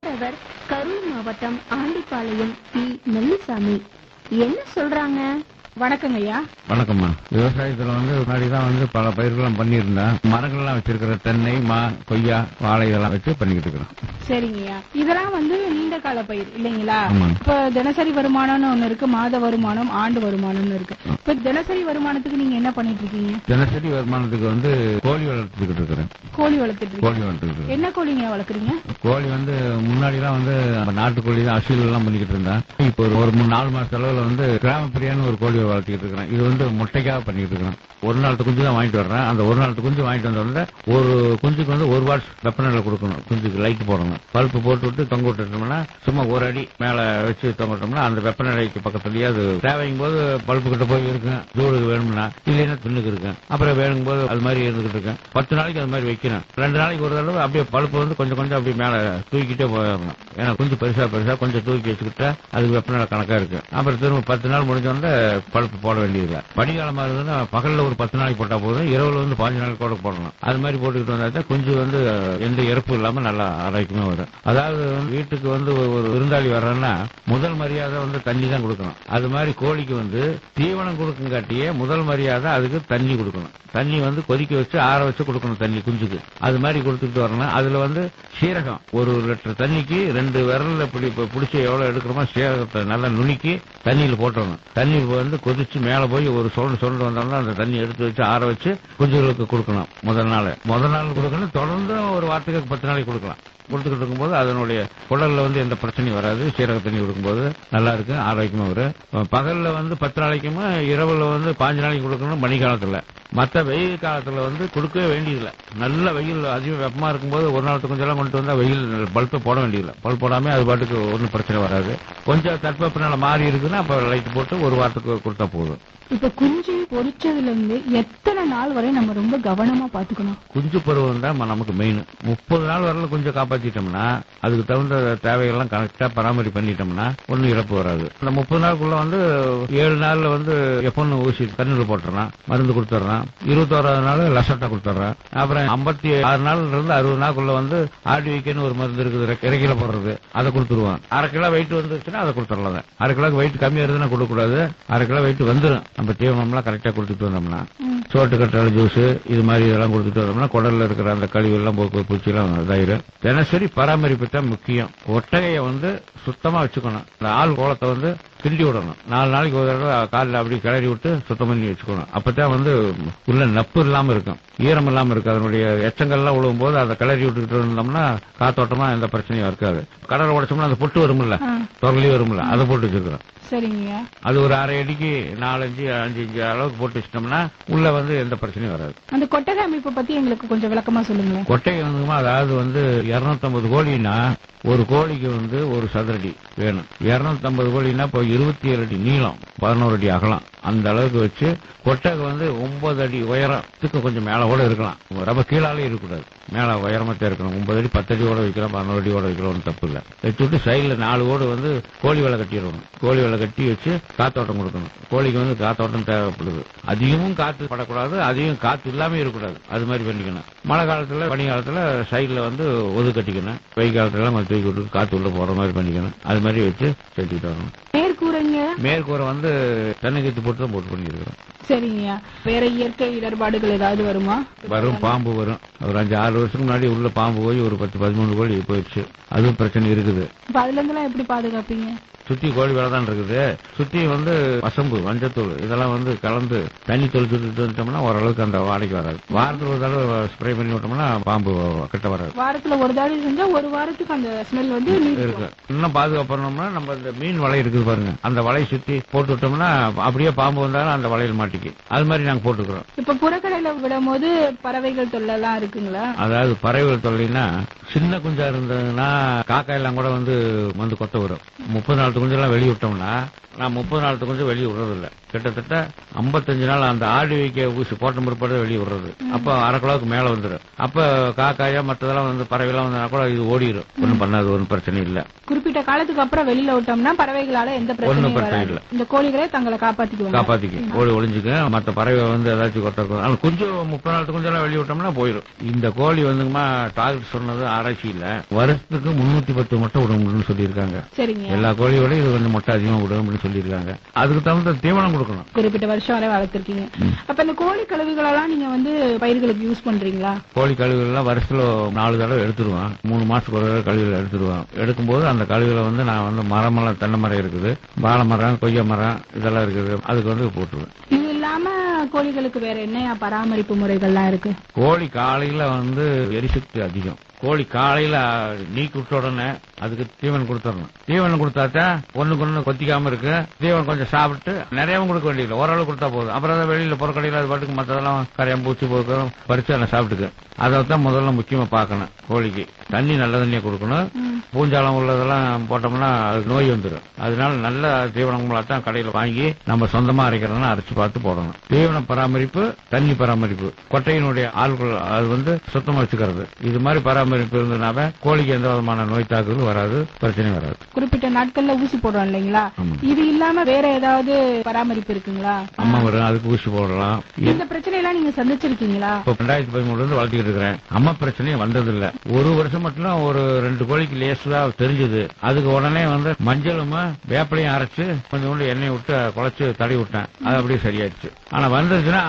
கேட்டவர் கரூர் மாவட்டம் ஆண்டிப்பாளையம் பி. நல்லிசாமி. என்ன சொல்றாங்க? வணக்கங்க ஐயா. வணக்கம்மா. விவசாயத்துல முன்னாடிதான் பல பயிர்கள்லாம் பண்ணியிருந்தேன். மரங்கள்லாம் வச்சிருக்கிற தென்னை, மா, கொய்யா, வாழை இதெல்லாம் வச்சு பண்ணிக்கிட்டு இருக்கிறோம். சரிங்கய்யா. இதெல்லாம் நீண்ட கால பயிர் இல்லைங்களா? ஆமாங்க. இப்ப தினசரி வருமானம்னு ஒண்ணு இருக்கு, மாத வருமானம், ஆண்டு வருமானம்னு இருக்கு. இப்ப தினசரி வருமானத்துக்கு நீங்க என்ன பண்ணிட்டு இருக்கீங்க? தினசரி வருமானத்துக்கு கோழி வளர்த்துக்கிட்டு இருக்கிறேன். கோழி வளர்த்துட்டு கோழி வளர்த்துக்கிட்டு என்ன கோழிங்க வளர்க்குறீங்க? கோழி முன்னாடிலாம் நாட்டுக்கோழி தான் அசீல் எல்லாம் பண்ணிக்கிட்டு இருந்தேன். இப்போ ஒரு 4 மாச அளவுல கிராமப்பிரியான்னு ஒரு கோழி வளர்த்திக்கிட்டு இருக்கிறேன். இது முட்டைக்காக பண்ணிட்டு இருக்கிறேன். ஒரு நாள் குஞ்சு தான் வாங்கிட்டு வர்றேன். அந்த ஒரு நாள் குஞ்சு வாங்கிட்டு வந்த ஒரு குஞ்சுக்கு 1 வாட்ஸ் வெப்பநிலை கொடுக்கணும். குஞ்சுக்கு லைட் போடணும். பல்ப்பு போட்டு விட்டு தொங்க விட்டுட்டோம்னா சும்மா ஒரு அடி மேல வச்சு தொங்க விட்டோம்னா அந்த வெப்பநிலைக்கு பக்கத்துலயே அது தேவைக்கும் போது பல்ப்பு கிட்ட போய் இருக்கும். ஜூடு வேணும்னா இல்லைன்னா தின்னுக்கு இருக்கும். அப்புறம் வேணும் போது அது மாதிரி இருந்துகிட்டு இருக்கேன். 10 நாளைக்கு அது மாதிரி வைக்கணும். 2 நாளைக்கு ஒரு தடவை அப்படியே பல்ப்பு கொஞ்சம் கொஞ்சம் அப்படியே மேல தூக்கிட்டே போயிடணும். ஏன்னா குஞ்சு பெருசா கொஞ்சம் தூக்கி வச்சுக்கிட்டா அதுக்கு வெப்பநிலை கணக்கா இருக்கு. அப்புறம் திரும்ப 10 நாள் முடிஞ்சோட பல்ப்பு போட வேண்டியதில்லை. பனிக்காலமா இருந்ததுன்னா பகல்ல ஒரு 10 நாளைக்கு போட்டா போதும். இரவுல 15 நாளைக்கு கூட போடணும். அது மாதிரி போட்டுக்கிட்டு வந்தா குஞ்சு எந்த இறப்பு இல்லாம நல்லா ஆரோக்கியமா வரும். அதாவது வீட்டுக்கு ஒரு விருந்தாளி வர்றன்னா முதல் மரியாதை தண்ணி தான் கொடுக்கணும். அது மாதிரி கோழிக்கு தீவனம் கொடுக்கும் காட்டியே முதல் மரியாதை அதுக்கு தண்ணி கொடுக்கணும். தண்ணி கொதிக்க வச்சு ஆற வச்சு கொடுக்கணும் தண்ணி குஞ்சுக்கு. அது மாதிரி கொடுத்துட்டு வரணும். அதுல சீரகம் 1 லிட்டர் தண்ணிக்கு 2 விரல்ல பிடிச்சி எவ்வளவு எடுக்கிறோமோ சீரகத்தை நல்லா நுணுக்கி தண்ணியில போட்டுறணும். தண்ணி கொதிச்சு மேல போய் ஒரு சொல்லிட்டு வந்தோம்னா அந்த தண்ணி எடுத்து வச்சு ஆற வச்சு குஞ்சுகளுக்கு கொடுக்கணும். முதல் நாள் கொடுக்கணும். தொடர்ந்து ஒரு வாரத்துக்கு 10 நாளைக்கு கொடுக்கலாம். கொடுத்துக்கிட்டு இருக்கும்போது அதனுடைய குடல்ல எந்த பிரச்சனையும் வராது. சீரக தண்ணி கொடுக்கும்போது நல்லா இருக்கு, ஆரோக்கியமா வரும். பகல்ல 10 நாளைக்குமா, இரவுல 15 நாளைக்கு கொடுக்கணும். பனிக்காலத்துல மற்ற வெயில் காலத்துல கொடுக்கவே வேண்டியதில்லை. நல்ல வெயில் அதிகம் வெப்பமா இருக்கும்போது ஒரு நாளுக்கு கொஞ்சம் எல்லாம் கொண்டு வந்தா வெயில் பல்பை போட வேண்டியதில்லை. பல்ப் போடாம அது பாட்டுக்கு ஒன்றும் பிரச்சனை வராது. கொஞ்சம் தட்பவெப்பநிலை மாறி இருக்குன்னா அப்ப லைட் போட்டு ஒரு வாரத்துக்கு கொடுத்தா போதும். இப்ப குஞ்சு பொரிச்சதுல இருந்து எத்தனை நாள் வரை நம்ம ரொம்ப கவனமா பாத்துக்கணும்? குஞ்சு பருவம் தான் நமக்கு மெயின். 30 நாள் வரல குஞ்சை காப்பாத்திட்டோம்னா அதுக்கு தகுந்த தேவைகள்லாம் கரெக்டா பராமரி பண்ணிட்டோம்னா ஒன்னும் இழப்பு வராது. இந்த 30 நாளுக்குள்ள 7 நாள்ல எப்பொன்னு ஊசி தண்ணில போட்டுறான், மருந்து கொடுத்துறான். 21வது நாள் லசட்டா கொடுத்துறான். அப்புறம் 56 நாள்ல இருந்து 60 நாளுக்குள்ள ஆர்டிவிக்கன்னு ஒரு மருந்து இருக்குது, இறக்கில போடுறது, அதை கொடுத்துருவான். 1/2 கிலோ வெயிட் வந்துருச்சுன்னா அதை கொடுத்துடலாம். 1/2 கிலோக்கு வெயிட் கம்மியா இருந்ததுன்னா கொடுக்கக்கூடாது. 1/2 கிலோ வெயிட் வந்துடும். நம்ம தீவனம்லாம் கரெக்டா கொடுத்துட்டு வந்தோம்னா சோட்டு கட்டாள ஜூஸ் இது மாதிரி இதெல்லாம் கொடுத்துட்டு வந்தோம்னா குடல்ல இருக்கிற அந்த கழிவு எல்லாம் பூச்சி எல்லாம் இதாயிரும். தினசரி பராமரிப்பு தான் முக்கியம். ஒட்டகையை சுத்தமா வச்சுக்கணும். இந்த ஆள் கோலத்தை கிண்டி விடணும். 4 நாளைக்கு ஒரு தடவை காலில் அப்படி கிளறி விட்டு சுத்தம் பண்ணி வச்சுக்கணும். அப்பதான் உள்ள நப்பு இல்லாம இருக்கும், ஈரம் இல்லாம இருக்கு. அதனுடைய எச்சங்கள்லாம் விழுவும் போது அதை கிளறி விட்டுக்கிட்டு இருந்தோம்னா காத்தோட்டமா எந்த பிரச்சனையும் இருக்காது. கடலை உடைச்சோம்னா அந்த பொட்டு வரும்ல, தொரலி வரும்ல, அதை போட்டு வச்சுக்கிறோம். சரிங்க. அது ஒரு 1/2 அடிக்கு 4 இன்ச்சு 5 இன்ச்சு அளவுக்கு போட்டு வச்சிட்டோம்னா உள்ள எந்த பிரச்சனையும் வராது. அந்த கொட்டகை அமைப்பை பத்தி எங்களுக்கு கொஞ்சம் விளக்கமா சொல்லுங்க. கொட்டகை அதாவது 250 கோழின்னா ஒரு கோழிக்கு ஒரு சதுரடி வேணும். 250 கோழின்னா இப்போ 27 அடி நீளம், 11 அடி அகலம், அந்த அளவுக்கு வச்சு கொட்டகை 9 அடி உயரத்துக்கு கொஞ்சம் மேல கூட இருக்கலாம். ரொம்ப கீழாலே இருக்கக்கூடாது, மேல உயரமத்தே இருக்கணும். 9 அடி 10 அடியோட வைக்கலாம், 11 அடியோட வைக்கலாம், ஒன்றும் தப்பு இல்லை. வச்சுட்டு சைட்ல 4 ஓடு கோழி வலை கட்டிடணும். கோழி வலை கட்டி வச்சு காத்தோட்டம் கொடுக்கணும். கோழிக்கு காத்தோட்டம் தேவைப்படுது. அதிகமும் காத்து படக்கூடாது, அதிகம் காத்து இல்லாம இருக்கக்கூடாது. அது மாதிரி பண்ணிக்கணும். மழை காலத்துல பனி காலத்துல சைட்ல ஒது கட்டிக்கணும். வெயில் காலத்துல தூக்கி விட்டு காத்து உள்ள போற மாதிரி பண்ணிக்கணும். அது மாதிரி வச்சு செஞ்சுட்டு வரணும். மேற்கூரை தென்னைக்கீத்து போட்டு தான் போட்டு பண்ணிருக்கிறோம். சரிங்க. வேற இயற்கை இடர்பாடுகள் ஏதாவது வருமா? வரும். பாம்பு வரும். ஒரு 5-6 வருஷத்துக்கு முன்னாடி உள்ள பாம்பு போய் ஒரு 10-13 கோழி போயிடுச்சு. அதுவும் பிரச்சனை இருக்குது. அதுல இருந்து எப்படி பாதுகாப்பீங்க? சுத்தி கோழி வேலை தான் இருக்குது. சுத்தி வசம்பு, மஞ்சத்தூள் இதெல்லாம் கலந்து தண்ணி தெளிச்சுட்டு வந்துட்டோம்னா ஓரளவுக்கு அந்த வாடகை வராது. வாரத்துல ஒரு தடவை ஸ்ப்ரே பண்ணி விட்டோம்னா பாம்பு கிட்ட வராது. வாரத்துல ஒரு தடவை செஞ்சா ஒரு வாரத்துக்கு அந்த ஸ்மெல் இருக்கு. இன்னும் பாதுகாப்பு பண்ணோம்னா நம்ம இந்த மீன் வலை இருக்குது பாருங்க, அந்த வலையை சுத்தி போட்டு விட்டோம்னா அப்படியே பாம்பு வந்தாலும் அந்த வலையில் மாட்டிக்கு. அது மாதிரி நாங்க போட்டுக்கிறோம். இப்ப புறக்கடையில விடும் போது பறவைகள் தொல்லை எல்லாம் இருக்குங்களா? அதாவது பறவைகள் தொல்லைன்னா சின்ன குஞ்சா இருந்ததுன்னா காக்காயெல்லாம் கூட கொத்த வரும். 30 நாள் குஞ்செல்லாம் வெளியே விட்டோம்னா நான் 30 நாள் கொஞ்சம் வெளியே விடுறதில்லை. கிட்டத்தட்ட 55 நாள் அந்த ஆடு வைக்க ஊசி போட்ட முற்பாடு வெளியே விடுறது. அப்ப அரை கிலோவுக்கு மேல வந்துடும். அப்ப காக்காயா மற்றதெல்லாம் வந்து பறவைலாம் வந்தா கூட இது ஓடிடும். ஒன்னும் பண்ணாது, ஒன்னும் பிரச்சனை இல்ல. குறிப்பிட்ட காலத்துக்கு அப்புறம் வெளியில விட்டோம்னா பறவைகளால எந்த பிரச்சனையும் இல்ல. இந்த கோழிகளே தங்களை காப்பாத்திக்கும் ஓடி ஒளிஞ்சுக்க. மற்ற பறவை வந்து ஏதாச்சும் கொட்ட ஆனா கொஞ்சம் 30 நாள் கொஞ்சம் வெளியே விட்டோம்னா போயிடும். இந்த கோழி வந்துமா டாக்டர் சொன்னது ஆராய்ச்சி இல்ல, வருஷத்துக்கு 310 முட்டை விடும் சொல்லியிருக்காங்க. எல்லா கோழியோட இது கொஞ்சம் முட்டை அதிகமா விடும் அப்படின்னு சொல்லியிருக்காங்க. அதுக்கு தகுந்த தீவனம் கொடுக்கணும். குறிப்பிட்ட வருஷம் வரை வளர்த்திருக்கீங்க. அப்ப இந்த கோழி கழிவுகள் எல்லாம் நீங்க வந்து பயிர்களுக்கு யூஸ் பண்றீங்களா? கோழி கழிவுகள் எல்லாம் வருஷத்துல 4 தடவை எடுத்துருவான். 3 மாசத்துக்கு ஒரு கழிவுகள் எடுத்துருவான். எடுக்கும்போது அந்த கழிவுகளை வந்து நான் வந்து மரமெல்லாம் தென்னை மரம் இருக்குது, வாழை மரம், கொய்யா மரம் இதெல்லாம் இருக்குது, அதுக்கு வந்து போட்டுருவேன். இது இல்லாம கோழிகளுக்கு வேற என்ன பராமரிப்பு முறைகள்லாம் இருக்கு? கோழி காலையில வந்து எரிசக்தி அதிகம். கோழி காலையில நீக்கி விட்ட உடனே அதுக்கு தீவனம் கொடுத்துடணும். தீவனம் கொடுத்தாச்சா ஒண்ணுக்கு ஒண்ணு கொத்திக்காம இருக்கு. தீவனம் கொஞ்சம் சாப்பிட்டு நிறையவும் கொடுக்க வேண்டியது, ஓரளவு கொடுத்தா போதும். அப்புறம் வெளியில புறக்கடையில அது பாட்டுக்கு மற்றதெல்லாம் கரையாம பூச்சி போக்கும் பறிச்சு அதை சாப்பிட்டுக்கு. அதைத்தான் முதல்ல முக்கியமா பார்க்கணும். கோழிக்கு தண்ணி நல்ல தண்ணியை கொடுக்கணும். பூஞ்சாலம் உள்ளதெல்லாம் போட்டோம்னா அது நோய் வந்துடும். அதனால நல்ல தீவனங்களாத்தான் கடையில வாங்கி நம்ம சொந்தமா அரைக்கிறதுனா அரைச்சு பார்த்து போடணும். தீவன பராமரிப்பு, தண்ணி பராமரிப்பு, கொட்டையினுடைய ஆள்கள் அது வந்து சுத்தமா வச்சுக்கிறது, இது மாதிரி பராமரிப்பு இருந்ததுனால கோழிக்கு எந்த விதமான நோய் தாக்குதல் வராது, பிரச்சனை வராது. குறிப்பிட்ட நாட்கள்ல ஊசி போடுறோம் இல்லைங்களா? இது இல்லாம வேற ஏதாவது பராமரிப்பு இருக்குங்களா? அம்மா வரும், அதுக்கு ஊசி போடலாம். இந்த பிரச்சனை எல்லாம் நீங்க சந்திச்சிருக்கீங்களா? 2013 இருந்து வளர்த்துக்கிட்டு இருக்கிறேன். அம்மா பிரச்சனையே வந்தது இல்ல. ஒரு வருஷம் மட்டும் ஒரு 2 கோழிக்கு லேசா தெரிஞ்சது. அதுக்கு உடனே வந்து மஞ்சளும் வேப்பிலையும் அரைச்சு கொஞ்சம் எண்ணெய் விட்டு குழைச்சு தடவி விட்டேன். அது அப்படியே சரியாச்சு. ஆனா வந்துருச்சுன்னா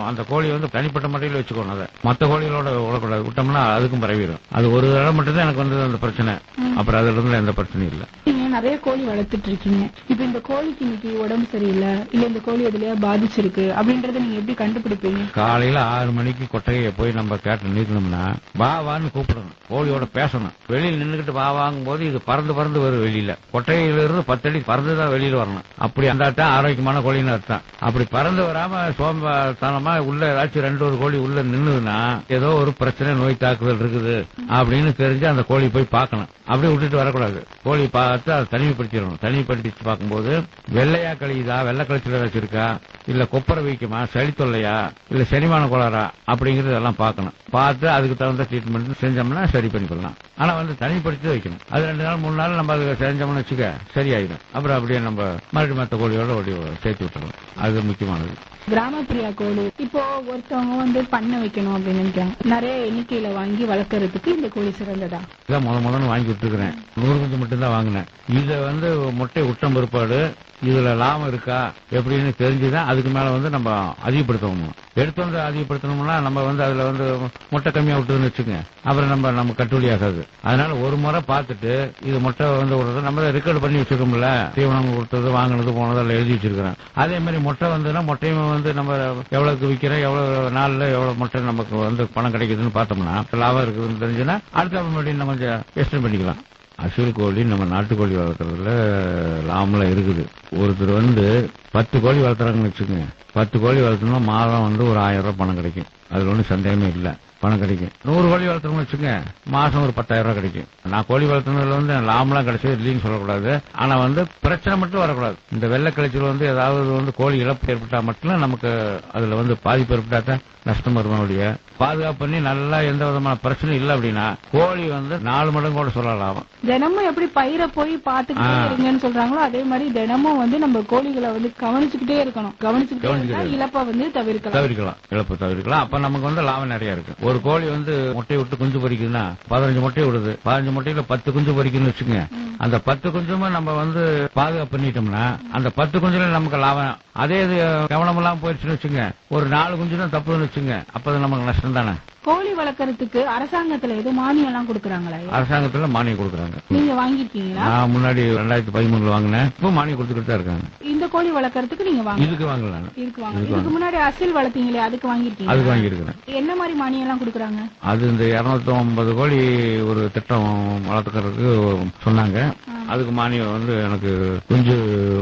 அந்த கோழி வந்து தனிப்பட்ட முறையில் வச்சுக்கணும். அதை மற்ற கோழிகளோட விடக்கூடாது, விட்டோம்னா அதுக்கும் பரவிடும். அது ஒரு தடவை மட்டும் தான் எனக்கு வந்தது அந்த பிரச்சனை. அப்புறம் அதுல இருந்து எந்த பிரச்சனையும் இல்ல. நீங்க நிறைய கோழி வளர்த்துட்டு இருக்கீங்க. இப்ப இந்த கோழிக்கு இன்னைக்கு உடம்பு சரியில்லை, இல்ல இந்த கோழி எதுலயா பாதிச்சிருக்கு அப்படின்றத நீங்க எப்படி கண்டுபிடிப்பீங்க? காலையில 6 மணிக்கு கொட்டையை போய் நம்ம கேட்டு நீக்கணும்னா வான்னு கூப்பிடணும். கோழியோட பேசணும். வெளியில் நின்றுகிட்டு வாங்கும் போது இது பறந்து பறந்து வரும். வெளியில கொட்டையில இருந்து 10 அடி பறந்துதான் வெளியில வரணும். அப்படி அந்த ஆரோக்கியமான கோழின்னு அர்த்தம். அப்படி பறந்து வராம சோம்பத்தனமா உள்ள ஏதாச்சும் 2 கோழி உள்ள நின்னுதுன்னா ஏதோ ஒரு பிரச்சனை, நோய் தாக்குதல் இருக்குது அப்படின்னு தெரிஞ்சு அந்த கோழி போய் பார்க்கணும். அப்படியே விட்டுட்டு வரக்கூடாது. கோழி பார்த்து அதை தனிமைப்படுத்திடணும். தனிமைப்படுத்தி பார்க்கும்போது வெள்ளையா கழியுதா, வெள்ளை கழிச்சல் ஏதாச்சும் இருக்கா, இல்ல கொப்பரை வைக்குமா, சளி தொல்லையா, இல்ல செரிமான கோளாறா அப்படிங்கறது எல்லாம் பார்க்கணும். பார்த்து அதுக்கு தகுந்த ட்ரீட்மெண்ட் செஞ்சோம்னா சரி பண்ணிக்கலாம். ஆனா வந்து தனிப்படுத்தி வைக்கணும். அது 2 நாள் 3 நாள் நம்ம அது செஞ்சோம்னு வச்சுக்க சரியாயிடும். அப்புறம் அப்படியே நம்ம மறுபடியும் மற்ற கோழியோட சேர்த்து விட்டுறோம். அது முக்கியமானது. கிராமப்பிரியா கோழி இப்போ ஒருத்தவங்க வந்து பண்ண வைக்கணும் அப்படின்னு நினைக்கிறாங்க. நிறைய எண்ணிக்கையில வாங்கி வளர்க்கறதுக்கு இந்த கோழி சிறந்ததா? இதான் முதல்ல வாங்கி விட்டுருக்கிறேன். 100 குஞ்சு மட்டும்தான் வாங்கினேன். இதை வந்து முட்டை விட்ட பிற்பாடு இதுல லாபம் இருக்கா எப்படின்னு தெரிஞ்சுதான் அதுக்கு மேல வந்து நம்ம அதிகப்படுத்தணும். எடுத்து வந்து அதிகப்படுத்தணும்னா நம்ம வந்து அதுல வந்து முட்டை கம்மியா விட்டுதுன்னு வச்சுக்கோங்க, அப்புறம் நம்ம கட்டுவலி ஆகாது. அதனால ஒரு முறை பார்த்துட்டு இது முட்டை வந்து விடுறது நம்ம ரெக்கார்டு பண்ணி வச்சிருக்கோம்ல, தீவனம் கொடுத்தது வாங்கினது போனது எல்லாம் எழுதி வச்சிருக்கிறேன். அதே மாதிரி முட்டை வந்துன்னா முட்டையும் வந்து நம்ம எவ்வளவுக்கு விற்கிறோம், எவ்வளவு நாள்ல எவ்வளவு முட்டை நமக்கு வந்து பணம் கிடைக்குதுன்னு பார்த்தோம்னா லாபம் இருக்குதுன்னு தெரிஞ்சுன்னா அடுத்த நம்ம கொஞ்சம் எக்ஸ்டெண்ட் பண்ணிக்கலாம். அசூல் கோழி நம்ம நாட்டுக்கோழி வளர்க்கறதுல லாபம்லாம் இருக்குது. ஒருத்தர் வந்து 10 கோழி வளர்த்துறாங்கன்னு வச்சுக்கோங்க. 10 கோழி வளர்த்தோம்னா மாதம் வந்து ஒரு 1000 ரூபாய் பணம் கிடைக்கும். அதுல ஒன்றும் சந்தேகமே இல்லை, பணம் கிடைக்கும். 100 கோழி வளர்த்தோம்னு வச்சுக்கோங்க, மாசம் ஒரு 10,000 ரூபாய் கிடைக்கும். நான் கோழி வளர்த்ததுல வந்து லாபம்லாம் கிடைச்சது இல்லைன்னு சொல்லக்கூடாது. ஆனா வந்து பிரச்சனை மட்டும் வரக்கூடாது. இந்த வெள்ளை கழிச்சல் வந்து ஏதாவது வந்து கோழி இழப்பு ஏற்பட்டா மட்டும் நமக்கு அதுல வந்து பாதிப்பு ஏற்பட்டா தான் நஷ்டம் வருவனுடைய பாதுகாப்பு பண்ணி நல்லா எந்த விதமான பிரச்சனையும் இல்லை அப்படின்னா கோழி வந்து 4 மடங்கு கூட சொல்லலாம். தினமும் எப்படி பயிரை போய் பாத்துக்கிட்டே இருங்கன்னு சொல்றாங்களோ அதே மாதிரி தினமும் வந்து நம்ம கோழிகளை வந்து கவனிச்சுக்கிட்டே இருக்கணும். கவனிச்சுக்கிட்டே இழப்பை வந்து தவிர்க்கலாம். இழப்பு தவிர்க்கலாம். அப்ப நமக்கு வந்து லாபம் நிறைய இருக்கு. ஒரு கோழி வந்து முட்டை விட்டு குஞ்சு பொறிக்குதுன்னா 15 முட்டை விடுது. 15 முட்டையில 10 குஞ்சு பொறிக்குன்னு வச்சுக்கோங்க. அந்த 10 குஞ்சுமே நம்ம வந்து பாதுகாப்பு பண்ணிட்டோம்னா அந்த 10 குஞ்சுல நமக்கு லாபம். அதே இது கவனம் எல்லாம் போயிடுச்சுன்னு வச்சுங்க, ஒரு 4 குஞ்சு தான் தப்புன்னு வச்சுங்க, அப்ப நமக்கு நஷ்டம் தானே. கோழி வளர்க்கறதுக்கு அரசாங்கத்துல எதுவும் மானியம் எல்லாம் கொடுக்கறாங்களா? அரசாங்கத்துல மானியம் கொடுக்கறாங்க. நீங்க வாங்கிருக்கீங்களா? நான் முன்னாடி 2013 வாங்கினேன். இப்போ மானியம் கொடுத்துட்டு தான் இருக்காங்க. இந்த கோழி வளர்க்கறதுக்கு நீங்க வாங்க? இதுக்கு வாங்கலாம். இதுக்கு முன்னாடி அசில் வளர்த்தீங்களே, அதுக்கு வாங்கிருக்கீங்க? அதுக்கு வாங்கியிருக்கிறேன். என்ன மாதிரி மானியம் எல்லாம் கொடுக்கறாங்க? அது இந்த 250 கோழி ஒரு திட்டம் வளர்த்துக்கிறதுக்கு சொன்னாங்க. அதுக்கு மானியம் வந்து எனக்கு குஞ்சு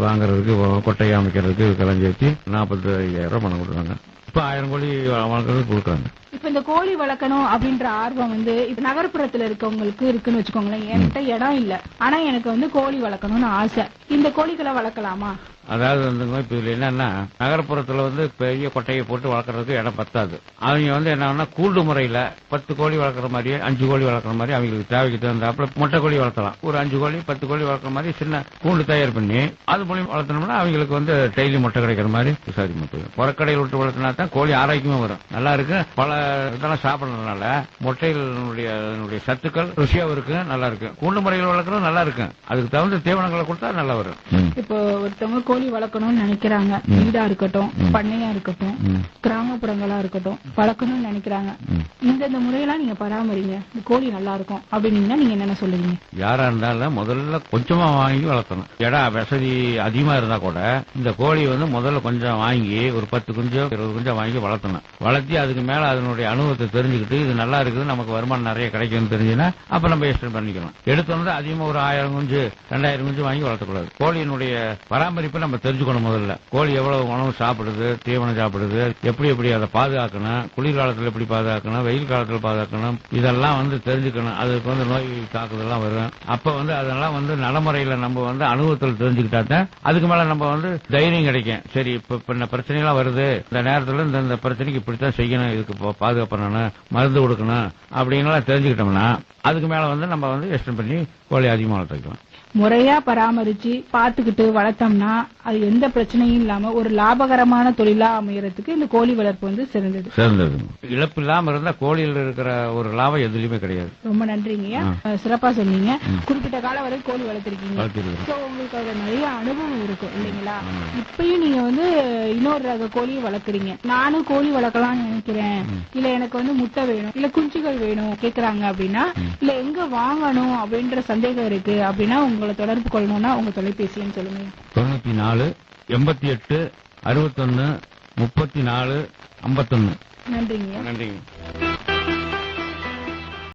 வாங்குறதுக்கு, கொட்டையை அமைக்கிறதுக்கு இதெல்லாம் சேர்த்து 45,000 ரூபாய் பணம் கொடுக்குறாங்க. இப்ப 1000 கோழி வளர்க்கறதுக்கு கொடுக்குறாங்க. இப்ப இந்த கோழி வளர்க்கணும் அப்படின்ற ஆர்வம் வந்து இப்ப நகர்ப்புறத்துல இருக்கவங்களுக்கு இருக்குன்னு வச்சுக்கோங்களேன். என்கிட்ட இடம் இல்ல, ஆனா எனக்கு வந்து கோழி வளர்க்கணும்னு ஆசை. இந்த கோழிகளை வளர்க்கலாமா? அதாவது வந்துங்க இப்ப இதுல என்னன்னா நகர்ப்புறத்துல வந்து பெரிய கொட்டையை போட்டு வளர்க்கறதுக்கு இடம் பத்தாது. அவங்க வந்து என்னன்னா கூண்டு முறையில 10 கோழி வளர்க்குற மாதிரி 5 கோழி வளர்க்குற மாதிரி அவங்களுக்கு தேவைக்கு தகுந்தாப்புல முட்டை கோழி வளர்த்தலாம். ஒரு 5 கோழி 10 கோழி வளர்க்குற மாதிரி சின்ன கூண்டு தயார் பண்ணி அது மூலியம் வளர்த்தனோம்னா அவங்களுக்கு வந்து டெய்லி முட்டை கிடைக்கிற மாதிரி சாதி முட்டை புறக்கடையில் விட்டு வளர்த்தினா தான் கோழி ஆரோக்கியமா வரும், நல்லா இருக்கு. பல இதெல்லாம் சாப்பிடறதுனால முட்டைகளுடைய சத்துக்கள் ருசியாவும் இருக்கு, நல்லா இருக்கு. கூண்டு முறையில் வளர்க்கறது நல்லா இருக்கு, அதுக்கு தகுந்த தீவனங்களை கொடுத்தா நல்லா வரும். இப்போ ஒருத்தவங்க கோழி வளர்க்கணும்னு நினைக்கிறாங்க, வீடா இருக்கட்டும், பண்ணையா இருக்கட்டும், கிராமப்புறங்களா இருக்கட்டும், வளர்க்கணும்னு நினைக்கிறாங்க. இந்த முறையெல்லாம் நீங்க பராமரிங்க, இந்த கோழி நல்லா இருக்கும் அப்படின்னீங்கன்னா நீங்க என்னென்ன சொல்லுவீங்க? யாரா இருந்தாலும் முதல்ல கொஞ்சமா வாங்கி வளர்த்தணும். இடம் வசதி அதிகமா இருந்தா கூட இந்த கோழி வந்து முதல்ல கொஞ்சம் வாங்கி ஒரு 10 குஞ்சோ 20 குஞ்சோ வாங்கி வளர்த்தணும். வளர்த்தி அதுக்கு மேல அதனுடைய அனுபவத்தை தெரிஞ்சுக்கிட்டு இது நல்லா இருக்குது, நமக்கு வருமானம் நிறைய கிடைக்கும்னு தெரிஞ்சுன்னா அப்ப நம்ம எக்ஸ்டெண்ட் பண்ணிக்கலாம். எடுத்து வந்து அதிகமா ஒரு 1000 குஞ்சு 2000 குஞ்சு வாங்கி வளர்த்தக்கூடாது. கோழியினுடைய பராமரிப்பை நம்ம தெரிஞ்சுக்கணும். முதல்ல கோழி எவ்வளவு உணவு சாப்பிடுது, தீவனம் சாப்பிடுது, எப்படி அதை பாதுகாக்கணும், குளிர்காலத்துல எப்படி பாதுகாக்கணும், வெயில் காலத்துல பாதுகாக்கணும், இதெல்லாம் வந்து தெரிஞ்சுக்கணும். அதுக்கு வந்து நோய் தாக்குதெல்லாம் வரும். அப்ப வந்து அதெல்லாம் வந்து நடைமுறையில நம்ம வந்து அனுபவத்தில் தெரிஞ்சுக்கிட்டா தான் அதுக்கு மேல நம்ம வந்து தைரியம் கிடைக்கும். சரி இப்ப இந்த பிரச்சனை எல்லாம் வருது, இந்த நேரத்துல இந்த பிரச்சனைக்கு இப்படித்தான் செய்யணும், இதுக்கு பாதுகாப்பு பண்ணணும், மருந்து கொடுக்கணும் அப்படின்னு தெரிஞ்சுக்கிட்டோம்னா அதுக்கு மேல வந்து நம்ம வந்து எக்ஸ்டெண்ட் பண்ணி கோழி அதிகமாக வளர்த்துக்கலாம். முறையா பராமரிச்சு பாத்துக்கிட்டு வளர்த்தோம்னா அது எந்த பிரச்சனையும் இல்லாம ஒரு லாபகரமான தொழிலா அமையறதுக்கு இந்த கோழி வளர்ப்பு வந்து சிறந்தது. இழப்பு இல்லாம இருந்தா கோழியில் இருக்கிற ஒரு லாபம் எதுலயுமே கிடையாது. ரொம்ப நன்றிங்க, சிறப்பா சொன்னீங்க. குறிப்பிட்ட காலம் வரை கோழி வளர்த்திருக்கீங்க, உங்களுக்கு அதுல நிறைய அனுபவம் இருக்கும் இல்லைங்களா? இப்பயும் நீங்க வந்து இன்னொரு ரக கோழியை வளர்க்குறீங்க. நானும் கோழி வளர்க்கலாம்னு நினைக்கிறேன், இல்ல எனக்கு வந்து முட்டை வேணும், இல்ல குஞ்சுகள் வேணும் கேக்குறாங்க அப்படின்னா, இல்ல எங்க வாங்கணும் அப்படின்ற சந்தேகம் இருக்கு அப்படின்னா உங்களை தொடர்பு கொள்ளணும்னா உங்க தொலைபேசின்னு சொல்லுங்க. 94 88 61 34 51. நன்றிங்க. நன்றிங்க.